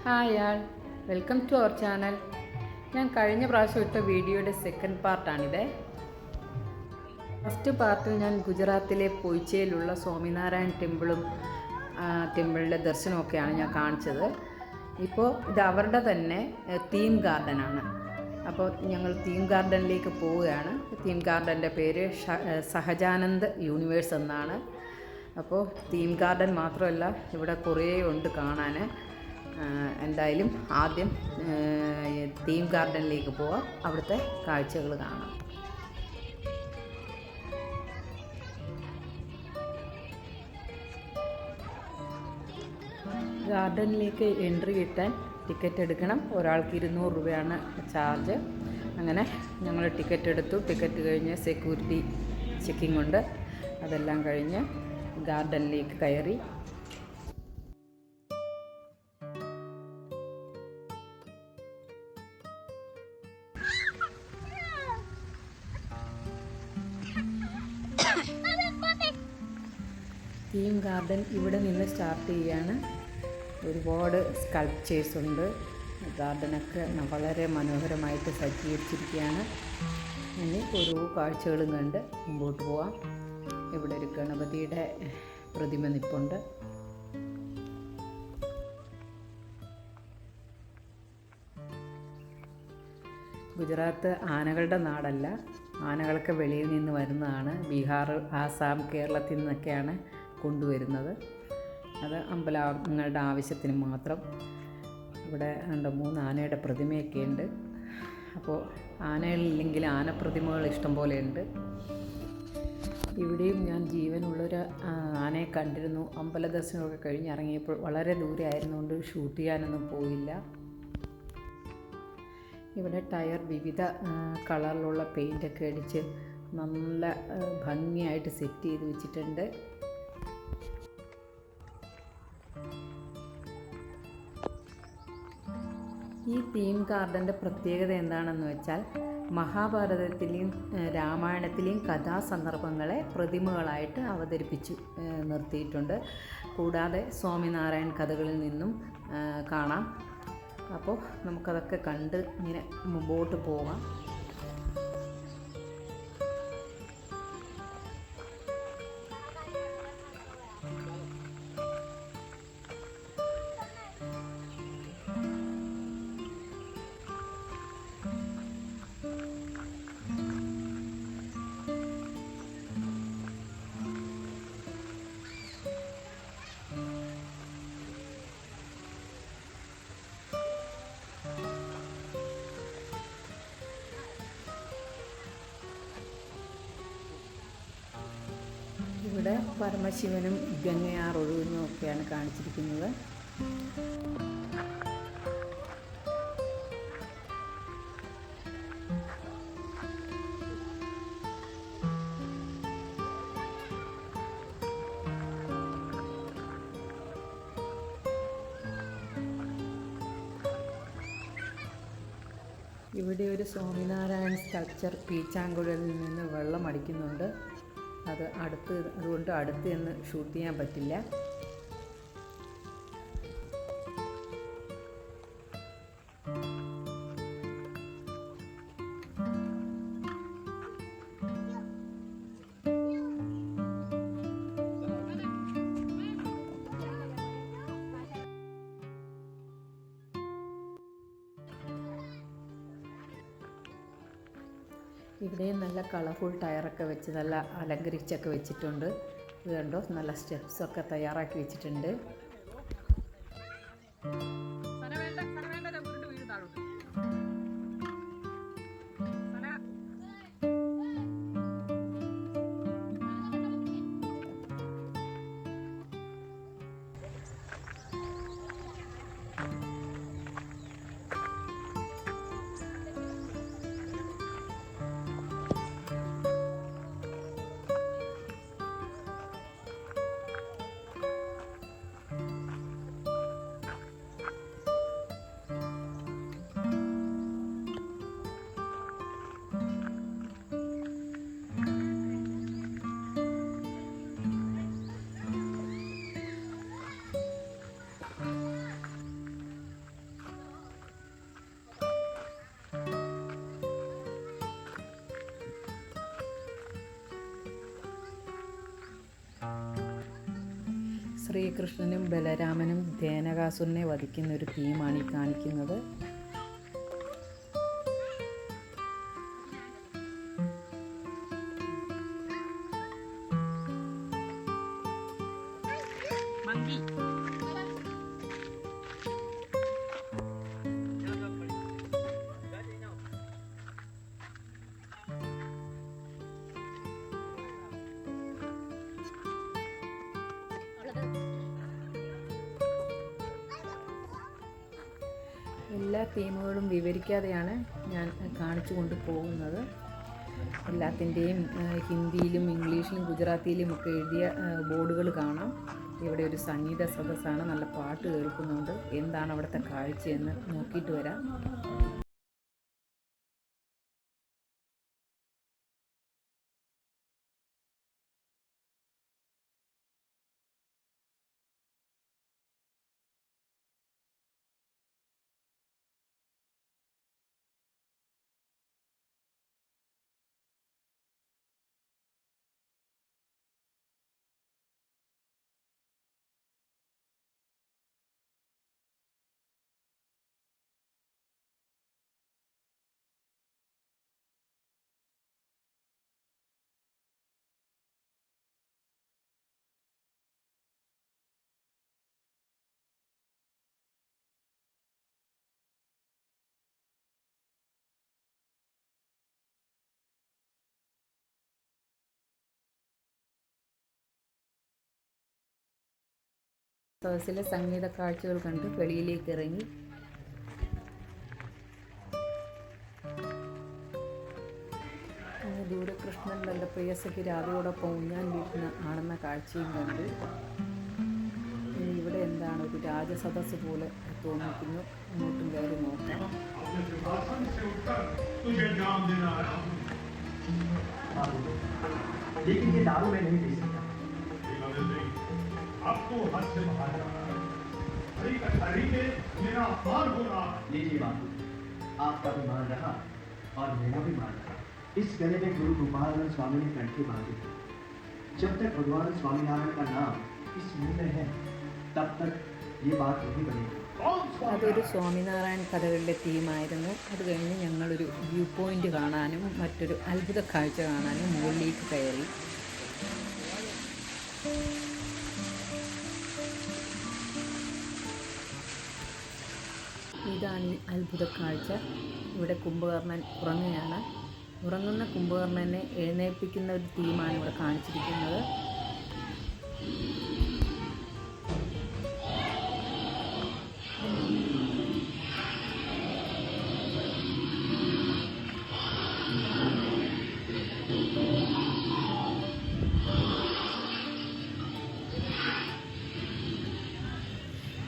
Hi all, welcome to our channel. ഞാൻ കഴിഞ്ഞ പ്രാവശ്യം ഇട്ട വീഡിയോയുടെ സെക്കൻഡ് പാർട്ടാണിത്. ഫസ്റ്റ് പാർട്ടിൽ ഞാൻ ഗുജറാത്തിലെ പൊയ്ച്ചയിലുള്ള സ്വാമിനാരായൺ ടെമ്പിളിൻ്റെ ദർശനമൊക്കെയാണ് ഞാൻ കാണിച്ചത്. ഇപ്പോൾ ഇത് അവരുടെ തന്നെ തീം ഗാർഡനാണ്. അപ്പോൾ ഞങ്ങൾ തീം ഗാർഡനിലേക്ക് പോവുകയാണ്. തീം ഗാർഡൻ്റെ പേര് സഹജാനന്ദ് യൂണിവേഴ്സ് എന്നാണ്. അപ്പോൾ തീം ഗാർഡൻ മാത്രമല്ല, ഇവിടെ കുറേ ഉണ്ട് കാണാൻ. എന്തായാലും ആദ്യം തീം ഗാർഡനിലേക്ക് പോവാം, അവിടുത്തെ കാഴ്ചകൾ കാണാം. ഗാർഡനിലേക്ക് എൻട്രി കിട്ടാൻ ടിക്കറ്റ് എടുക്കണം. ഒരാൾക്ക് 200 രൂപയാണ് ചാർജ്. അങ്ങനെ ഞങ്ങൾ ടിക്കറ്റ് എടുത്തു. ടിക്കറ്റ് കഴിഞ്ഞ് സെക്യൂരിറ്റി ചെക്കിംഗ് ഉണ്ട്. അതെല്ലാം കഴിഞ്ഞ് ഗാർഡനിലേക്ക് കയറി. തീം ഗാർഡൻ ഇവിടെ നിന്ന് സ്റ്റാർട്ട് ചെയ്യുകയാണ്. ഒരുപാട് സ്കൾപ്ചേഴ്സ് ഉണ്ട്. ഗാർഡനൊക്കെ വളരെ മനോഹരമായിട്ട് സജ്ജീകരിച്ചിരിക്കുകയാണ്. ഇനി ഓരോ കാഴ്ചകളും കണ്ട് മുമ്പോട്ട് പോവാം. ഇവിടെ ഒരു ഗണപതിയുടെ പ്രതിമ നിൽപ്പുണ്ട്. ഗുജറാത്ത് ആനകളുടെ നാടല്ല. ആനകളൊക്കെ വെളിയിൽ നിന്ന് വരുന്നതാണ്. ബീഹാർ, ആസാം, കേരളത്തിൽ നിന്നൊക്കെയാണ് കൊണ്ടുവരുന്നത്. അത് അമ്പലങ്ങളുടെ ആവശ്യത്തിന് മാത്രം. ഇവിടെ 2-3 ആനയുടെ പ്രതിമയൊക്കെ ഉണ്ട്. അപ്പോൾ ആനകളില്ലെങ്കിൽ ആനപ്രതിമകൾ ഇഷ്ടം പോലെ ഉണ്ട്. ഇവിടെയും ഞാൻ ജീവനുള്ളൊരു ആനയെ കണ്ടിരുന്നു. അമ്പല ദർശനമൊക്കെ കഴിഞ്ഞിറങ്ങിയപ്പോൾ വളരെ ദൂരെ ആയിരുന്നുകൊണ്ട് ഷൂട്ട് ചെയ്യാനൊന്നും പോയില്ല. ഇവിടെ ടയർ വിവിധ കളറിലുള്ള പെയിൻ്റൊക്കെ അടിച്ച് നല്ല ഭംഗിയായിട്ട് സെറ്റ് ചെയ്ത് വെച്ചിട്ടുണ്ട്. ഈ തീം ഗാർഡൻ്റെ പ്രത്യേകത എന്താണെന്ന് വെച്ചാൽ, മഹാഭാരതത്തിലെയും രാമായണത്തിലെയും കഥാസന്ദർഭങ്ങളെ പ്രതിമകളായിട്ട് അവതരിപ്പിച്ചു നിർത്തിയിട്ടുണ്ട്. കൂടാതെ സ്വാമിനാരായൺ കഥകളിൽ നിന്നും കാണാം. അപ്പോൾ നമുക്കതൊക്കെ കണ്ട് ഇങ്ങനെ മുമ്പോട്ട് പോകാം. ഇവിടെ പരമശിവനും ഗംഗയാർ ഒഴുകുന്നതും ഒക്കെയാണ് കാണിച്ചിരിക്കുന്നത്. ഇവിടെ ഒരു സ്വാമിനാരായൺ സ്കൾപ്ചർ പീച്ചാങ്കുഴലിൽ നിന്ന് വെള്ളം അടിക്കുന്നുണ്ട്. അതുകൊണ്ട് അടുത്ത് നിന്ന് ഷൂട്ട് ചെയ്യാൻ പറ്റില്ല. ഇവിടെയും നല്ല കളർഫുൾ ടയറൊക്കെ വെച്ച് നല്ല അലങ്കരിച്ചൊക്കെ വെച്ചിട്ടുണ്ട്. ഇത് കണ്ടോ, നല്ല സ്റ്റെപ്സൊക്കെ തയ്യാറാക്കി വെച്ചിട്ടുണ്ട്. ശ്രീകൃഷ്ണനും ബലരാമനും ദേനകാസുരനെ വധിക്കുന്ന ഒരു തീമാണ് ഈ കാണിക്കുന്നത്. എല്ലാ തീമുകളും വിവരിക്കാതെയാണ് ഞാൻ കാണിച്ചു കൊണ്ട് പോകുന്നത്. എല്ലാത്തിൻ്റെയും ഹിന്ദിയിലും ഇംഗ്ലീഷിലും ഗുജറാത്തിയിലും ഒക്കെ എഴുതിയ ബോർഡുകൾ കാണാം. ഇവിടെ ഒരു സംഗീത സദസ്സാണ്, നല്ല പാട്ട് കേൾക്കുന്നുണ്ട്. എന്താണ് അവിടുത്തെ കാഴ്ചയെന്ന് നോക്കിയിട്ട് വരാം. സദസ്സിലെ സംഗീത കാഴ്ചകൾ കണ്ട് വെളിയിലേക്ക് ഇറങ്ങി. ദൂരെ കൃഷ്ണൻ തൻ്റെ പ്രിയസഖി രാധയോടൊപ്പം ഊഞ്ഞാൽ വീട്ടിന് ആണെന്ന കാഴ്ചയും കണ്ടു. ഇവിടെ എന്താണ് ഒരു രാജസദസ്സ് പോലെ തോന്നിക്കുന്നു. അങ്ങോട്ടും കയറി നോക്കാം. आपको हाथ से बाहर रहा है। हरी में मेरा अपमान हो रहा है। लीजिए बाबू, आपका भी मान रहा और मेरा भी मान रहा। इस गले में गुरु गोपाल स्वामी ने कंठी बांधी। जब तक भगवान स्वामीनारायण का नाम इस मुंह में है, तब तक ये बात नहीं बनेगी। അതൊരു സ്വാമിനാരായൺ കഥകളുടെ തീമായിരുന്നു. അത് കഴിഞ്ഞ് ഞങ്ങളൊരു വ്യൂ പോയിൻ്റ് കാണാനും മറ്റൊരു അത്ഭുത കാഴ്ച കാണാനും മുകളിലേക്ക് കയറി. ഇതാണ് ഈ അത്ഭുത കാഴ്ച. ഇവിടെ കുംഭകർണൻ ഉറങ്ങുകയാണ്. ഉറങ്ങുന്ന കുംഭകർണനെ എഴുന്നേൽപ്പിക്കുന്ന ഒരു തീമാണ് ഇവിടെ കാണിച്ചിരിക്കുന്നത്.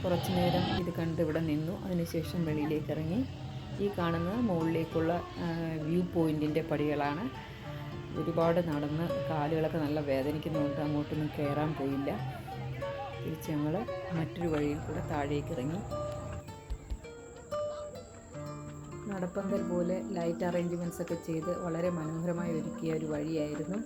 കുറച്ചു നേരം ഇത് കണ്ട് ഇവിടെ നിന്നു. അതിനുശേഷം വെളിയിലേക്ക് ഇറങ്ങി. ഈ കാണുന്നത് മുകളിലേക്കുള്ള വ്യൂ പോയിൻറ്റിൻ്റെ പടികളാണ്. ഒരുപാട് നടന്ന് കാലുകളൊക്കെ നല്ല വേദനിക്കുന്നുണ്ട്. അങ്ങോട്ടൊന്നും കയറാൻ പോയില്ല. തിരിച്ച് ഞങ്ങൾ മറ്റൊരു വഴിയിൽ കൂടെ താഴേക്ക് ഇറങ്ങി. നടപ്പന്തൽ പോലെ ലൈറ്റ് അറേഞ്ച്മെൻറ്റ്സ് ഒക്കെ ചെയ്ത് വളരെ മനോഹരമായി ഒരുക്കിയ ഒരു വഴിയായിരുന്നു.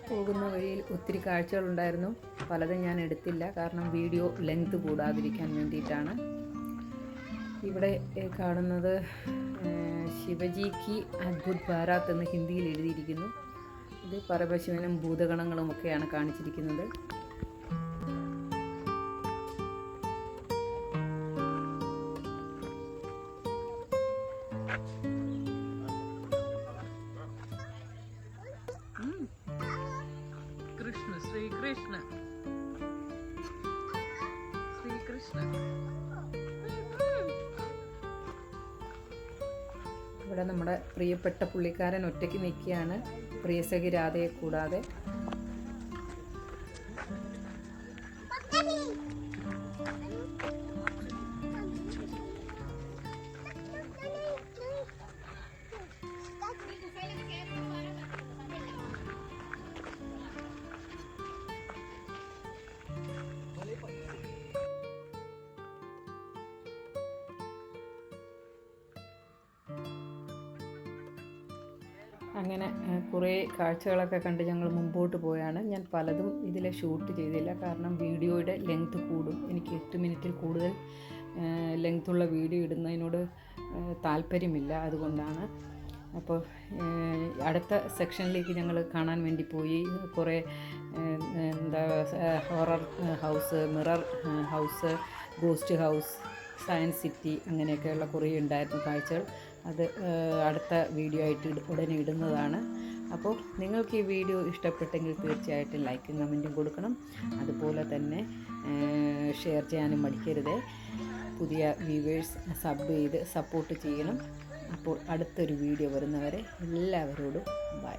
പോകുന്ന വഴിയിൽ ഒത്തിരി കാഴ്ചകളുണ്ടായിരുന്നു. പലതും ഞാൻ എടുത്തില്ല, കാരണം വീഡിയോ ലെങ്ത് കൂടാതിരിക്കാൻ വേണ്ടിയിട്ടാണ്. ഇവിടെ കാണുന്നത് ശിവജിക്ക് അദ്ഭുത് ഭാരത് എന്ന് ഹിന്ദിയിൽ എഴുതിയിരിക്കുന്നു. ഇത് പരമശിവനും ഭൂതഗണങ്ങളും ഒക്കെയാണ് കാണിച്ചിരിക്കുന്നത്. ശ്രീകൃഷ്ണ ഇവിടെ നമ്മുടെ പ്രിയപ്പെട്ട പുള്ളിക്കാരൻ ഒറ്റയ്ക്ക് നിൽക്കുകയാണ്, പ്രിയസഖി രാധയെ കൂടാതെ. അങ്ങനെ കുറേ കാഴ്ചകളൊക്കെ കണ്ട് ഞങ്ങൾ മുമ്പോട്ട് പോയാണ്. ഞാൻ പലതും ഇതിൽ ഷൂട്ട് ചെയ്തില്ല, കാരണം വീഡിയോയുടെ ലെങ്ത് കൂടും. എനിക്ക് 8 മിനിറ്റിൽ കൂടുതൽ ലെങ്ത്തുള്ള വീഡിയോ ഇടുന്നതിനോട് താല്പര്യമില്ല, അതുകൊണ്ടാണ്. അപ്പോൾ അടുത്ത സെക്ഷനിലേക്ക് ഞങ്ങൾ കാണാൻ വേണ്ടി പോയി. കുറേ horror house, mirror house, ghost house, science city, അങ്ങനെയൊക്കെയുള്ള കുറേ ഉണ്ടായിരുന്നു കാഴ്ചകൾ. അത് അടുത്ത വീഡിയോ ആയിട്ട് ഉടനെ ഇടുന്നതാണ്. അപ്പോൾ നിങ്ങൾക്ക് ഈ വീഡിയോ ഇഷ്ടപ്പെട്ടെങ്കിൽ തീർച്ചയായിട്ടും ലൈക്കും കമൻറ്റും കൊടുക്കണം. അതുപോലെ തന്നെ ഷെയർ ചെയ്യാനും മടിക്കരുത്. പുതിയ വ്യൂവേഴ്സ് സബ് ചെയ്ത് സപ്പോർട്ട് ചെയ്യണം. അപ്പോൾ അടുത്തൊരു വീഡിയോ വരുന്നവരെ എല്ലാവരോടും ബൈ.